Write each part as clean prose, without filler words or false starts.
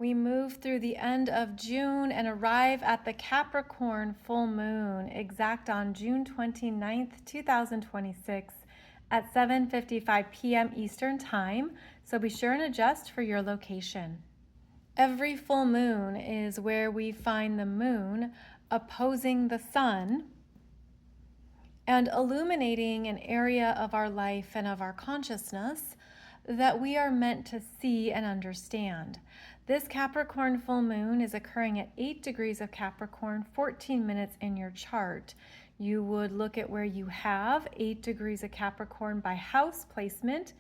We move through the end of June and arrive at the Capricorn Full Moon, exact on June 29th, 2026 at 7:55 p.m. Eastern Time, so be sure and adjust for your location. Every full moon is where we find the moon opposing the sun and illuminating an area of our life and of our consciousness that we are meant to see and understand. This Capricorn full moon is occurring at 8 degrees of Capricorn, 14 minutes in your chart. You would look at where you have 8 degrees of Capricorn by house placement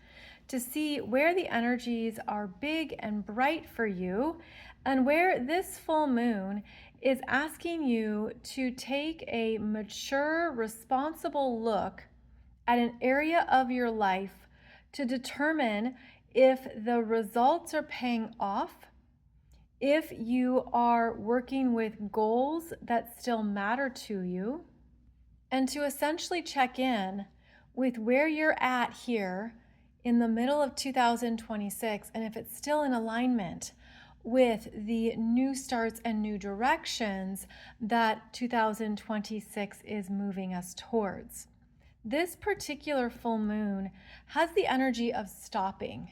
to see where the energies are big and bright for you, and where this full moon is asking you to take a mature, responsible look at an area of your life to determine if the results are paying off, if you are working with goals that still matter to you, and to essentially check in with where you're at here in the middle of 2026, and if it's still in alignment with the new starts and new directions that 2026 is moving us towards. This particular full moon has the energy of stopping,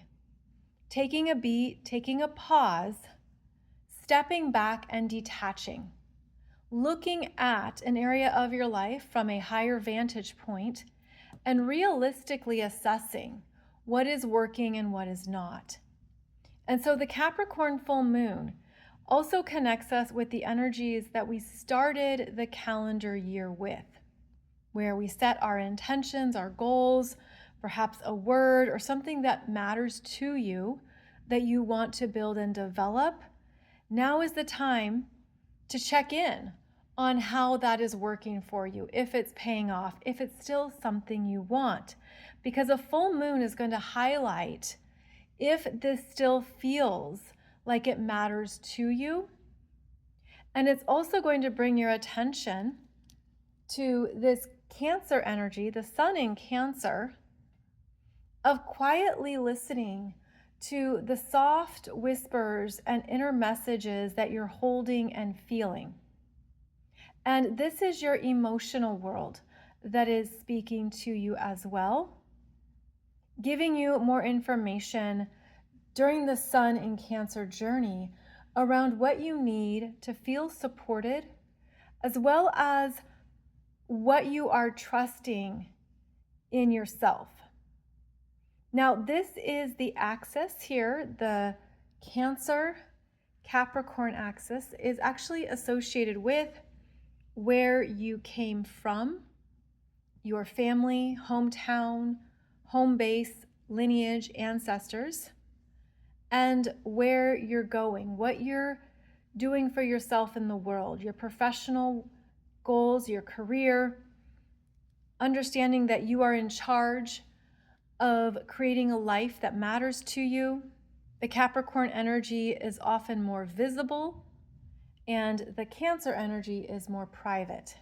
taking a beat, taking a pause, stepping back and detaching, looking at an area of your life from a higher vantage point and realistically assessing what is working and what is not. And so the Capricorn full moon also connects us with the energies that we started the calendar year with, where we set our intentions, our goals, perhaps a word or something that matters to you that you want to build and develop. Now is the time to check in on how that is working for you, if it's paying off, if it's still something you want. Because a full moon is going to highlight if this still feels like it matters to you. And it's also going to bring your attention to this Cancer energy, the sun in Cancer, of quietly listening to the soft whispers and inner messages that you're holding and feeling. And this is your emotional world that is speaking to you as well, giving you more information during the sun in Cancer journey around what you need to feel supported, as well as what you are trusting in yourself. Now, this is the axis here. The Cancer Capricorn axis is actually associated with where you came from, your family, hometown, home base, lineage, ancestors, and where you're going, what you're doing for yourself in the world, your professional goals, your career, understanding that you are in charge of creating a life that matters to you. The Capricorn energy is often more visible, and the Cancer energy is more private.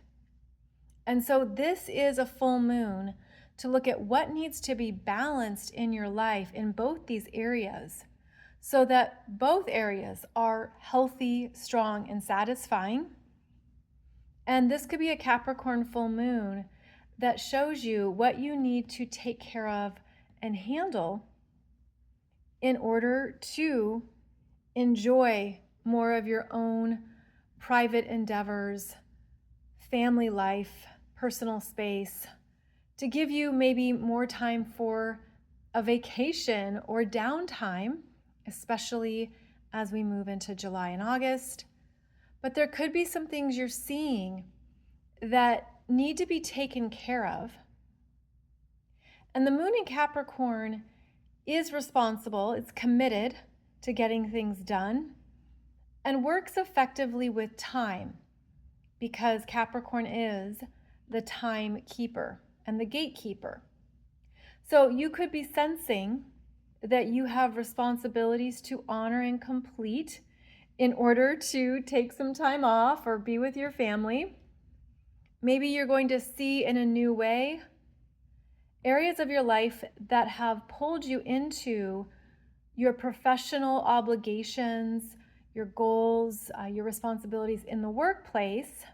And so this is a full moon to look at what needs to be balanced in your life in both these areas, so that both areas are healthy, strong, and satisfying. And this could be a Capricorn full moon that shows you what you need to take care of and handle in order to enjoy more of your own private endeavors, family life, personal space, to give you maybe more time for a vacation or downtime, especially as we move into July and August. But there could be some things you're seeing that need to be taken care of. And the moon in Capricorn is responsible, it's committed to getting things done, and works effectively with time, because Capricorn is the time keeper and the gatekeeper. So you could be sensing that you have responsibilities to honor and complete in order to take some time off or be with your family. Maybe you're going to see in a new way areas of your life that have pulled you into your professional obligations, your goals, your responsibilities in the workplace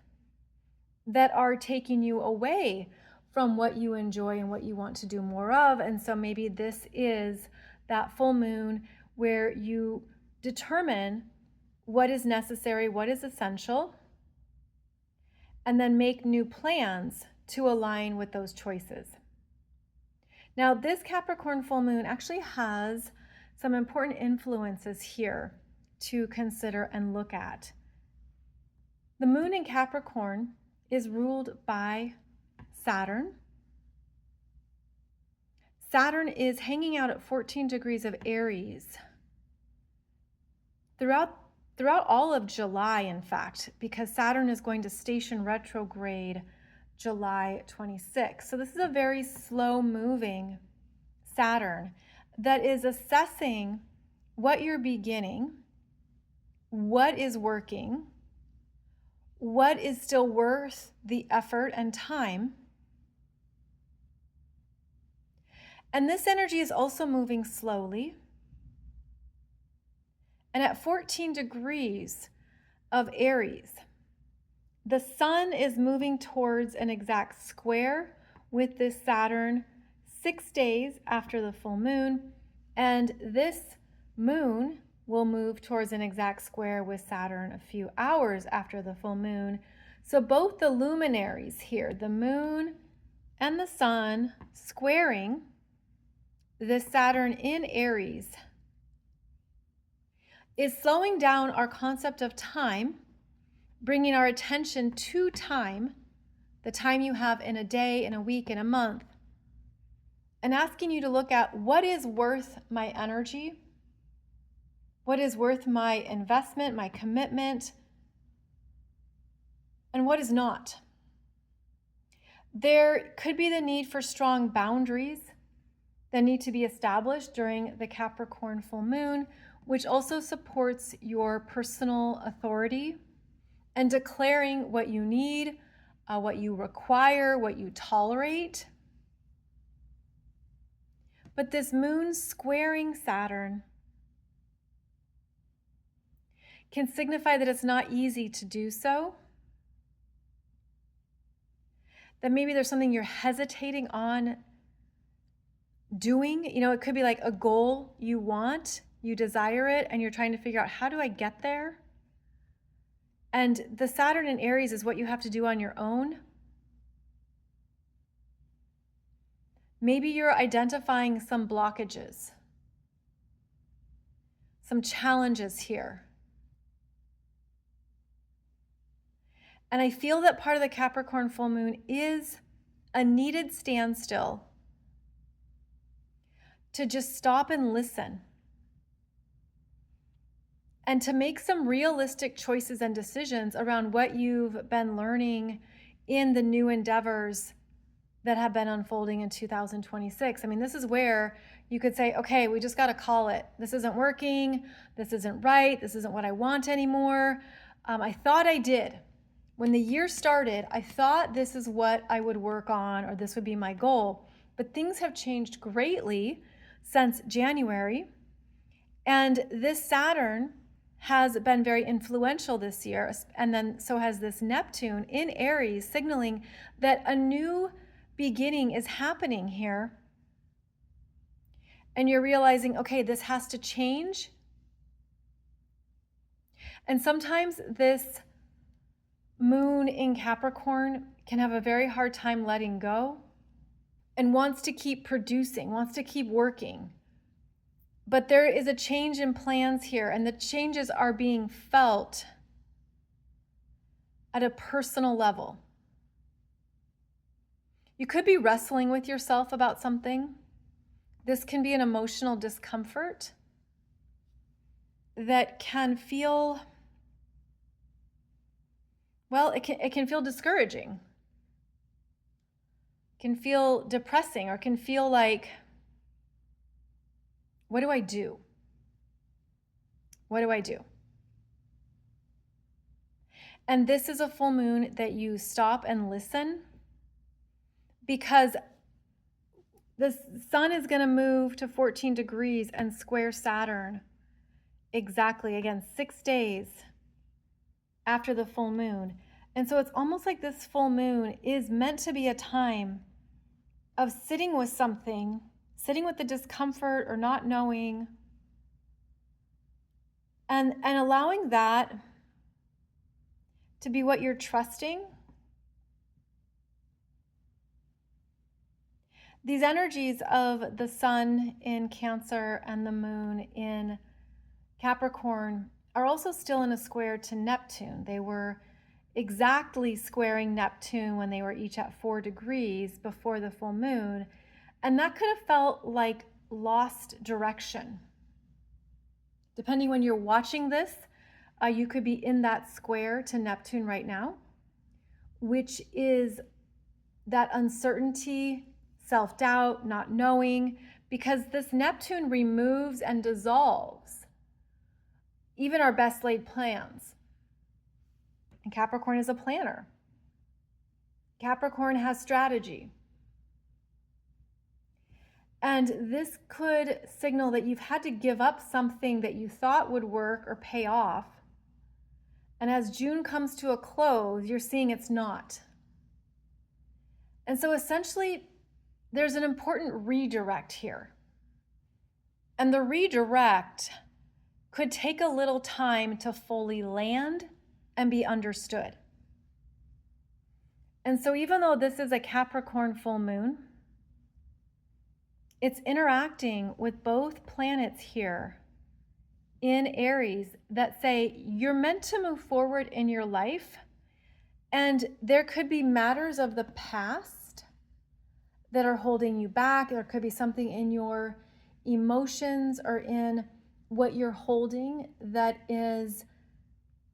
that are taking you away from what you enjoy and what you want to do more of. And so maybe this is that full moon where you determine what is necessary, what is essential, and then make new plans to align with those choices. Now, this Capricorn full moon actually has some important influences here to consider and look at. The moon in Capricorn is ruled by Saturn. Saturn is hanging out at 14 degrees of Aries throughout all of July, in fact, because Saturn is going to station retrograde July 26th. So this is a very slow moving Saturn that is assessing what you're beginning, what is working, what is still worth the effort and time. And this energy is also moving slowly. And at 14 degrees of Aries, the sun is moving towards an exact square with this Saturn 6 days after the full moon. And this moon will move towards an exact square with Saturn a few hours after the full moon. So both the luminaries here, the moon and the sun, squaring this Saturn in Aries, is slowing down our concept of time, bringing our attention to time, the time you have in a day, in a week, in a month, and asking you to look at what is worth my energy, what is worth my investment, my commitment, and what is not. There could be the need for strong boundaries that need to be established during the Capricorn full moon, which also supports your personal authority and declaring what you need, what you require, what you tolerate. But this moon squaring Saturn can signify that it's not easy to do so, that maybe there's something you're hesitating on doing. It could be like a goal you want, you desire it, and you're trying to figure out, how do I get there? And the Saturn in Aries is what you have to do on your own. Maybe you're identifying some blockages, some challenges here. And I feel that part of the Capricorn full moon is a needed standstill to just stop and listen and to make some realistic choices and decisions around what you've been learning in the new endeavors that have been unfolding in 2026. I mean, this is where you could say, okay, we just got to call it. This isn't working. This isn't right. This isn't what I want anymore. I thought I did. When the year started, I thought this is what I would work on, or this would be my goal. But things have changed greatly since January. And this Saturn has been very influential this year. And then so has this Neptune in Aries, signaling that a new beginning is happening here. And you're realizing, okay, this has to change. And sometimes this moon in Capricorn can have a very hard time letting go and wants to keep producing, wants to keep working. But there is a change in plans here, and the changes are being felt at a personal level. You could be wrestling with yourself about something. This can be an emotional discomfort that can feel, well, it can feel discouraging. It can feel depressing, or can feel like, what do I do? What do I do? And this is a full moon that you stop and listen, because the sun is going to move to 14 degrees and square Saturn exactly, again, 6 days after the full moon. And so it's almost like this full moon is meant to be a time of sitting with something, sitting with the discomfort or not knowing, and allowing that to be what you're trusting. These energies of the sun in Cancer and the moon in Capricorn are also still in a square to Neptune. They were exactly squaring Neptune when they were each at 4 degrees before the full moon. And that could have felt like lost direction. Depending when you're watching this, you could be in that square to Neptune right now, which is that uncertainty, self-doubt, not knowing, because this Neptune removes and dissolves even our best laid plans. And Capricorn is a planner. Capricorn has strategy. And this could signal that you've had to give up something that you thought would work or pay off. And as June comes to a close, you're seeing it's not. And so essentially, there's an important redirect here. And the redirect could take a little time to fully land and be understood. And so even though this is a Capricorn full moon, it's interacting with both planets here in Aries that say you're meant to move forward in your life, and there could be matters of the past that are holding you back. There could be something in your emotions or in what you're holding that is,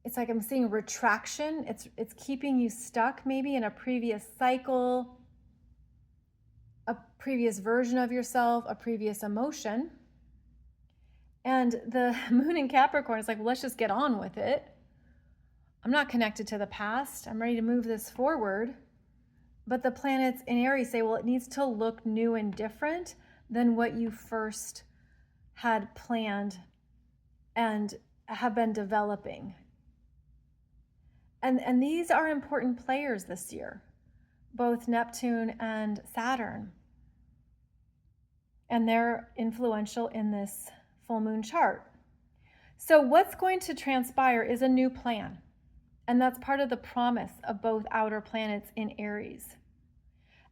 it's like I'm seeing retraction. It's keeping you stuck maybe in a previous cycle, a previous version of yourself, a previous emotion. And the moon in Capricorn is like, well, let's just get on with it. I'm not connected to the past. I'm ready to move this forward. But the planets in Aries say, well, it needs to look new and different than what you first had planned and have been developing. And these are important players this year, both Neptune and Saturn. And they're influential in this full moon chart. So what's going to transpire is a new plan. And that's part of the promise of both outer planets in Aries.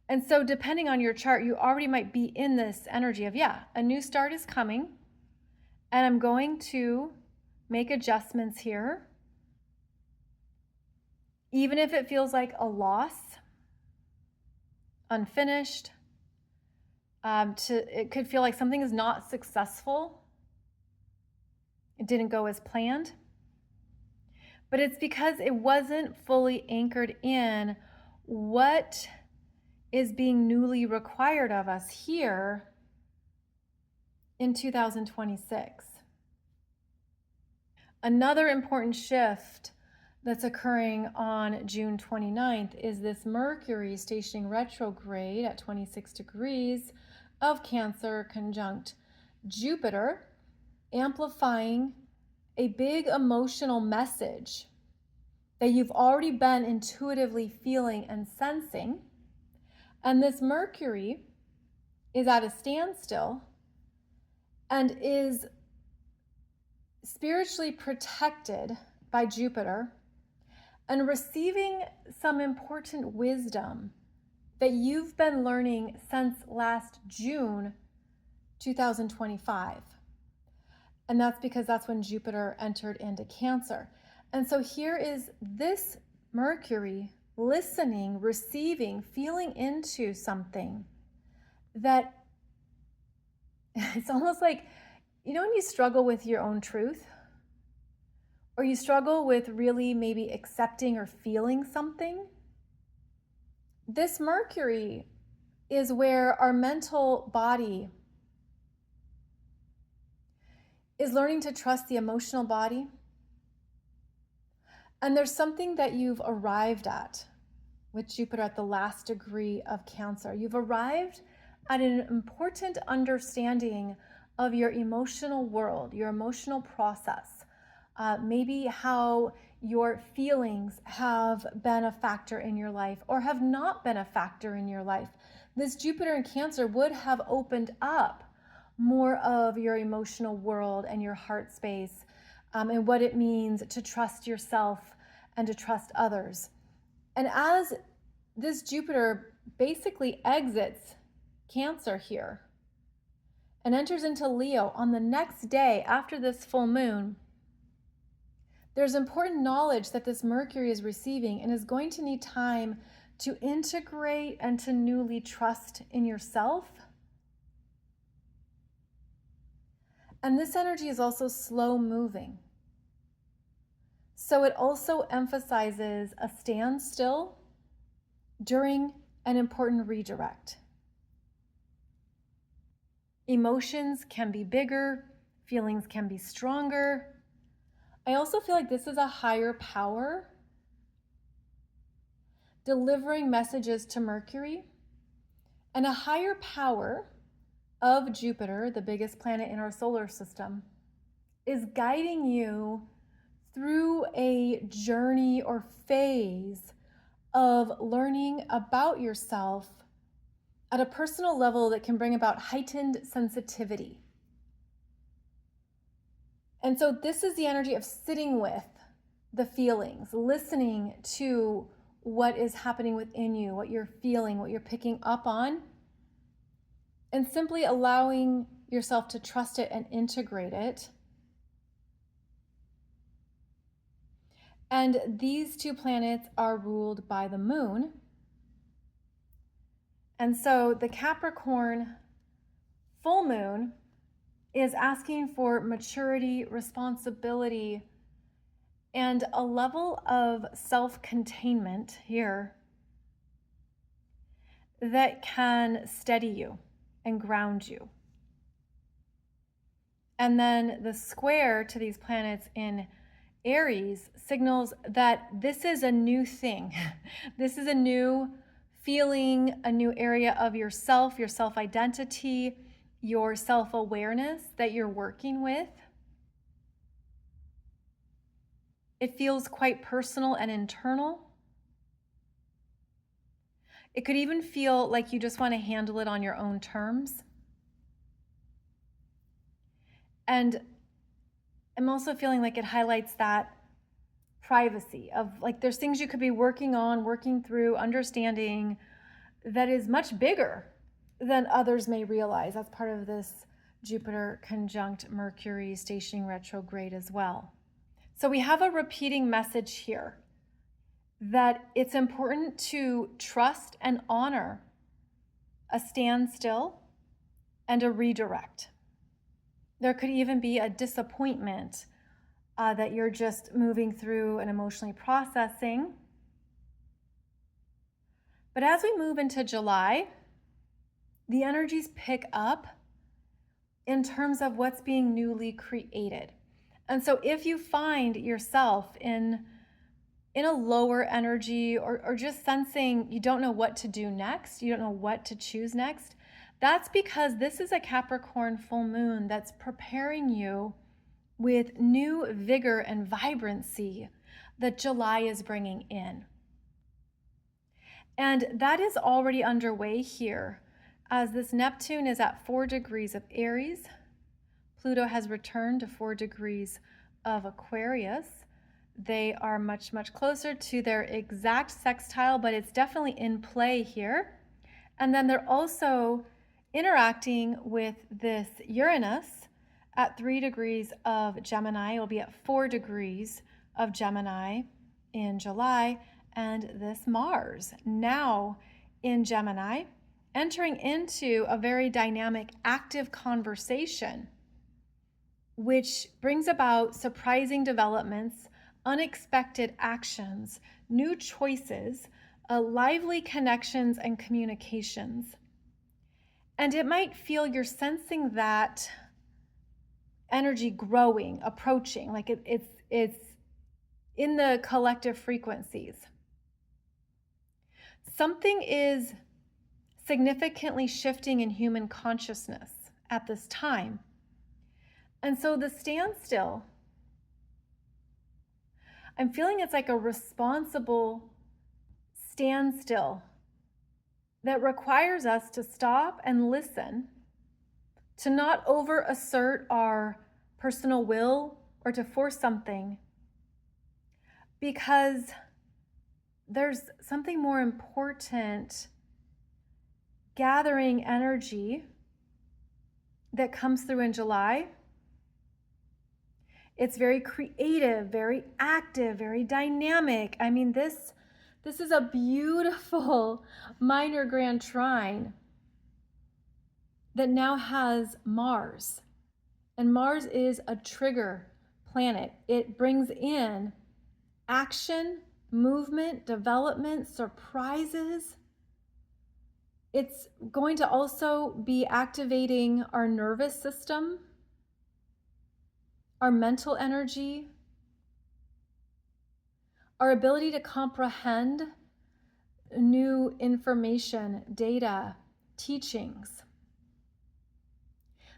And so depending on your chart, you already might be in this energy of, yeah, a new start is coming, and I'm going to make adjustments here. Even if it feels like a loss, unfinished, it could feel like something is not successful. It didn't go as planned. But it's because it wasn't fully anchored in what is being newly required of us here in 2026. Another important shift that's occurring on June 29th is this Mercury stationing retrograde at 26 degrees of Cancer conjunct Jupiter, amplifying a big emotional message that you've already been intuitively feeling and sensing. And this Mercury is at a standstill and is spiritually protected by Jupiter and receiving some important wisdom that you've been learning since last June 2025. And that's because that's when Jupiter entered into Cancer. And so here is this Mercury listening, receiving, feeling into something that it's almost like, you know, when you struggle with your own truth, or you struggle with really maybe accepting or feeling something, this Mercury is where our mental body is learning to trust the emotional body. And there's something that you've arrived at with Jupiter at the last degree of Cancer. You've arrived at an important understanding of your emotional world, your emotional process, maybe how your feelings have been a factor in your life or have not been a factor in your life. This Jupiter in Cancer would have opened up more of your emotional world and your heart space, and what it means to trust yourself and to trust others. And as this Jupiter basically exits Cancer here and enters into Leo on the next day after this full moon, there's important knowledge that this Mercury is receiving and is going to need time to integrate and to newly trust in yourself. And this energy is also slow moving. So it also emphasizes a standstill during an important redirect. Emotions can be bigger, feelings can be stronger. I also feel like this is a higher power delivering messages to Mercury, and a higher power of Jupiter, the biggest planet in our solar system, is guiding you through a journey or phase of learning about yourself at a personal level that can bring about heightened sensitivity. And so this is the energy of sitting with the feelings, listening to what is happening within you, what you're feeling, what you're picking up on, and simply allowing yourself to trust it and integrate it. And these two planets are ruled by the moon. And so the Capricorn full moon is asking for maturity, responsibility, and a level of self-containment here that can steady you and ground you. And then the square to these planets in Aries signals that this is a new thing. This is a new feeling, a new area of yourself, your self-identity, your self-awareness that you're working with. It feels quite personal and internal. It could even feel like you just want to handle it on your own terms. And I'm also feeling like it highlights that privacy of like there's things you could be working on, working through, understanding that is much bigger than others may realize. That's part of this Jupiter conjunct Mercury stationing retrograde as well. So we have a repeating message here that it's important to trust and honor a standstill and a redirect. There could even be a disappointment that you're just moving through and emotionally processing. But as we move into July, the energies pick up in terms of what's being newly created. And so if you find yourself in a lower energy or just sensing you don't know what to do next, you don't know what to choose next, that's because this is a Capricorn full moon that's preparing you with new vigor and vibrancy that July is bringing in. And that is already underway here as this Neptune is at 4 degrees of Aries. Pluto has returned to 4 degrees of Aquarius. They are much, much closer to their exact sextile, but it's definitely in play here. And then they're also interacting with this Uranus at 3 degrees of Gemini. It will be at 4 degrees of Gemini in July. And this Mars now in Gemini, entering into a very dynamic, active conversation, which brings about surprising developments, unexpected actions, new choices, lively connections and communications. And it might feel you're sensing that energy growing, approaching, like it's in the collective frequencies. Something is significantly shifting in human consciousness at this time. And so the standstill, I'm feeling it's like a responsible standstill that requires us to stop and listen, to not over assert our personal will or to force something, because there's something more important gathering energy that comes through in July. It's very creative, very active, very dynamic. I mean, this is a beautiful minor grand trine that now has Mars. And Mars is a trigger planet. It brings in action, movement, development, surprises. It's going to also be activating our nervous system, our mental energy, our ability to comprehend new information, data, teachings.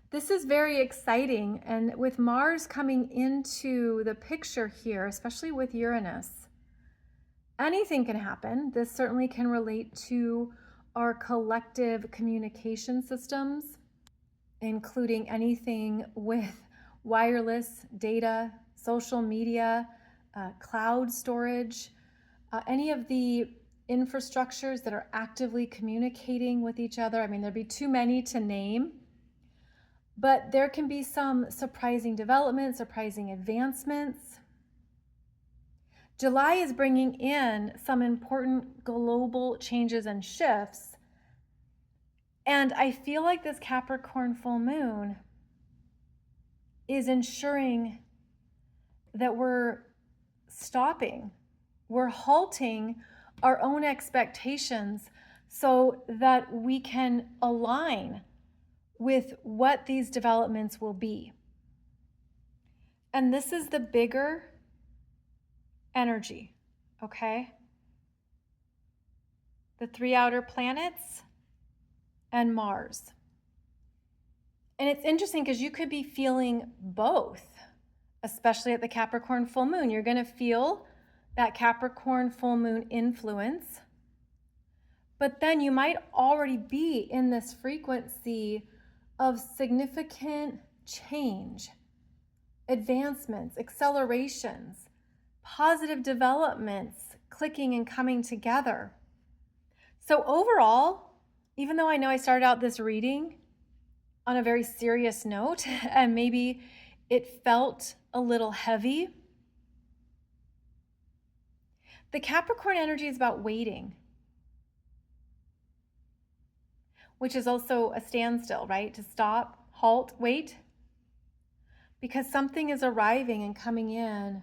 This is very exciting, and with Mars coming into the picture here, especially with Uranus, anything can happen. This certainly can relate to our collective communication systems, including anything with wireless data, social media, cloud storage, any of the infrastructures that are actively communicating with each other. I mean, there'd be too many to name, but there can be some surprising developments, surprising advancements. July is bringing in some important global changes and shifts. And I feel like this Capricorn full moon is ensuring that we're stopping, we're halting our own expectations so that we can align with what these developments will be. And this is the bigger energy, okay? The 3 outer planets and Mars. And it's interesting because you could be feeling both, especially at the Capricorn full moon. You're going to feel that Capricorn full moon influence, but then you might already be in this frequency of significant change, advancements, accelerations, positive developments, clicking and coming together. So overall, even though I know I started out this reading on a very serious note, and maybe it felt a little heavy, the Capricorn energy is about waiting, which is also a standstill, right? To stop, halt, wait, because something is arriving and coming in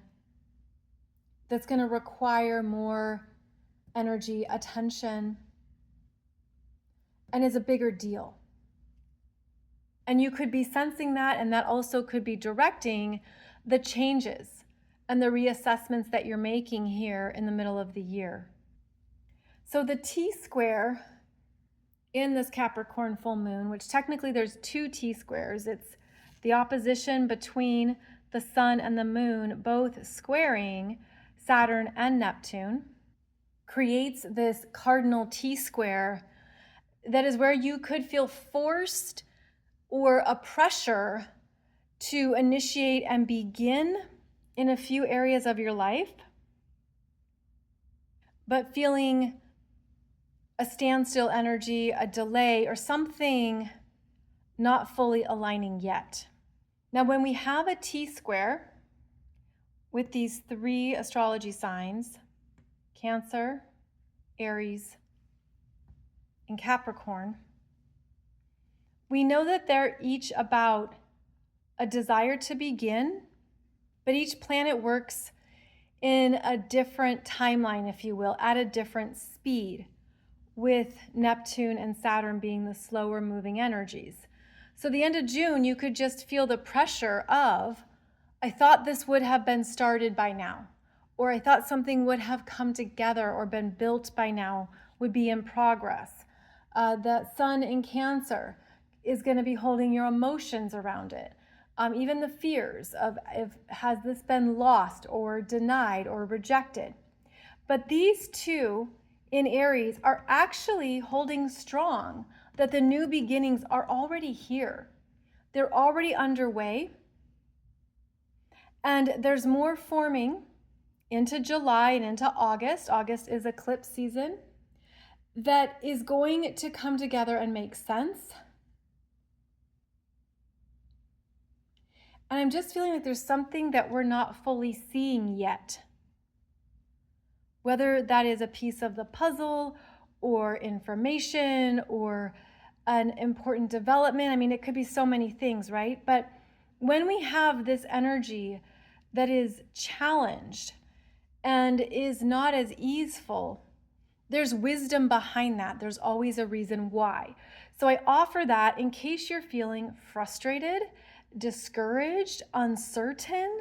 that's going to require more energy, attention, and is a bigger deal. And you could be sensing that, and that also could be directing the changes and the reassessments that you're making here in the middle of the year. So the T-square in this Capricorn full moon, which technically there's 2 T-squares, it's the opposition between the sun and the moon, both squaring Saturn and Neptune, creates this cardinal T-square that is where you could feel forced or a pressure to initiate and begin in a few areas of your life, but feeling a standstill energy, a delay, or something not fully aligning yet. Now, when we have a T-square with these 3 astrology signs, Cancer, Aries, and Capricorn, we know that they're each about a desire to begin, but each planet works in a different timeline, if you will, at a different speed, with Neptune and Saturn being the slower moving energies. So the end of June, you could just feel the pressure of, I thought this would have been started by now, or I thought something would have come together or been built by now, would be in progress. The sun in Cancer is going to be holding your emotions around it. even the fears of if has this been lost or denied or rejected. But these two in Aries are actually holding strong that the new beginnings are already here. They're already underway. And there's more forming into July and into August. August is eclipse season that is going to come together and make sense. And I'm just feeling like there's something that we're not fully seeing yet. Whether that is a piece of the puzzle or information or an important development. I mean, it could be so many things, right? But when we have this energy that is challenged and is not as easeful, there's wisdom behind that. There's always a reason why. So I offer that in case you're feeling frustrated, discouraged, uncertain.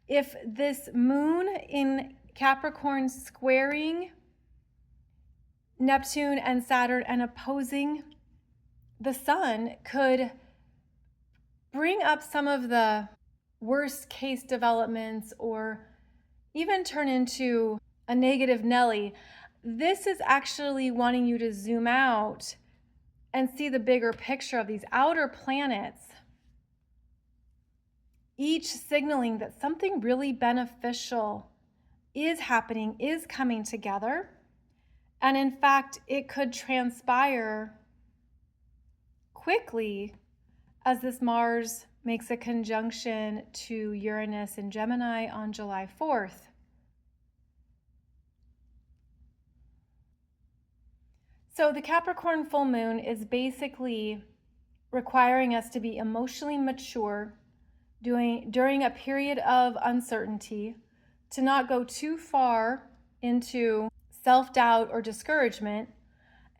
If this moon in Capricorn squaring Neptune and Saturn and opposing the sun could bring up some of the worst case developments or even turn into a negative Nelly, this is actually wanting you to zoom out and see the bigger picture of these outer planets, each signaling that something really beneficial is happening, is coming together. And in fact, it could transpire quickly as this Mars makes a conjunction to Uranus in Gemini on July 4th. So the Capricorn full moon is basically requiring us to be emotionally mature during a period of uncertainty, to not go too far into self-doubt or discouragement,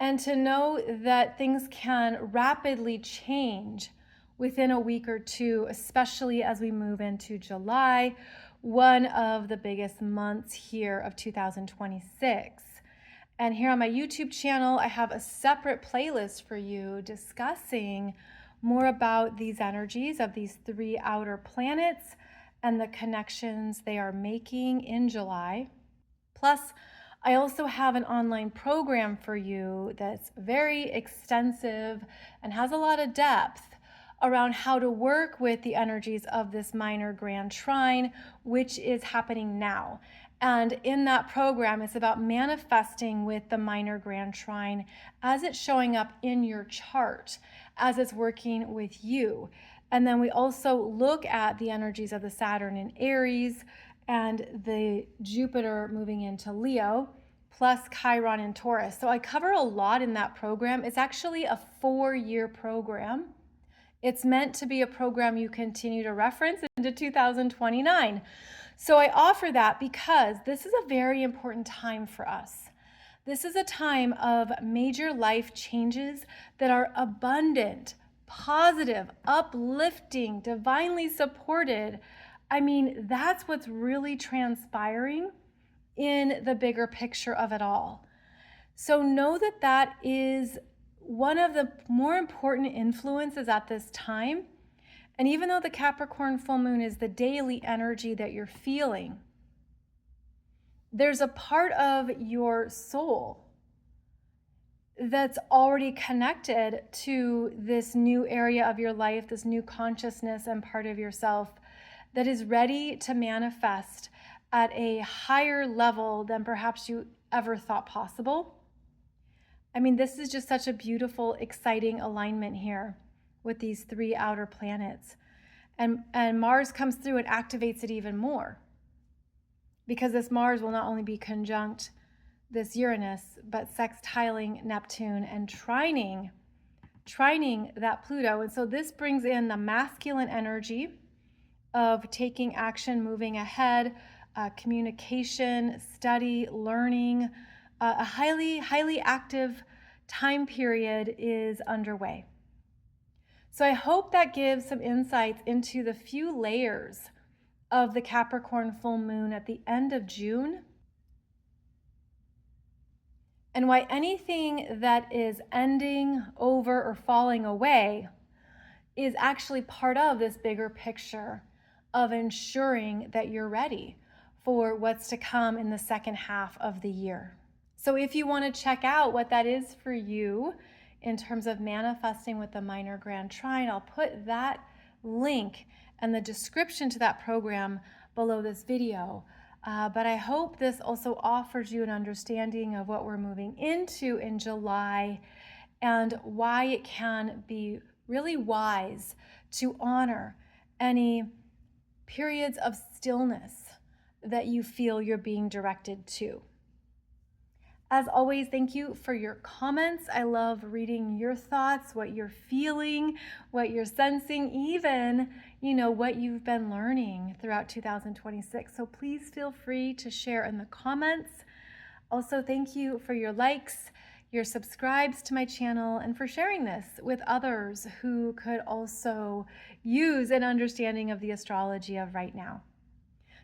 and to know that things can rapidly change within a week or two, especially as we move into July, one of the biggest months here of 2026. And here on my YouTube channel, I have a separate playlist for you discussing more about these energies of these three outer planets and the connections they are making in July. Plus, I also have an online program for you that's very extensive and has a lot of depth around how to work with the energies of this minor grand trine, which is happening now. And in that program, it's about manifesting with the minor grand trine as it's showing up in your chart, as it's working with you. And then we also look at the energies of the Saturn in Aries and the Jupiter moving into Leo, plus Chiron in Taurus. So I cover a lot in that program. It's actually a 4-year program. It's meant to be a program you continue to reference into 2029. So I offer that because this is a very important time for us. This is a time of major life changes that are abundant, positive, uplifting, divinely supported. I mean, that's what's really transpiring in the bigger picture of it all. So know that that is one of the more important influences at this time. And even though the Capricorn full moon is the daily energy that you're feeling, there's a part of your soul that's already connected to this new area of your life, this new consciousness and part of yourself that is ready to manifest at a higher level than perhaps you ever thought possible. I mean, this is just such a beautiful, exciting alignment here with these three outer planets. And Mars comes through and activates it even more, because this Mars will not only be conjunct this Uranus, but sextiling Neptune and trining that Pluto. And so this brings in the masculine energy of taking action, moving ahead, communication, study, learning. A highly, highly active time period is underway. So I hope that gives some insights into the few layers of the Capricorn full moon at the end of June, and why anything that is ending, over, or falling away is actually part of this bigger picture of ensuring that you're ready for what's to come in the second half of the year. So if you want to check out what that is for you in terms of manifesting with the minor grand trine, I'll put that link and the description to that program below this video. But I hope this also offers you an understanding of what we're moving into in July and why it can be really wise to honor any periods of stillness that you feel you're being directed to. As always, thank you for your comments. I love reading your thoughts, what you're feeling, what you're sensing, even, what you've been learning throughout 2026. So please feel free to share in the comments. Also, thank you for your likes, your subscribes to my channel, and for sharing this with others who could also use an understanding of the astrology of right now.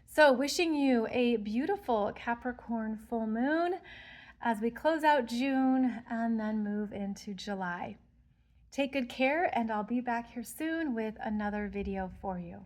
So wishing you a beautiful Capricorn full moon as we close out June and then move into July. Take good care, and I'll be back here soon with another video for you.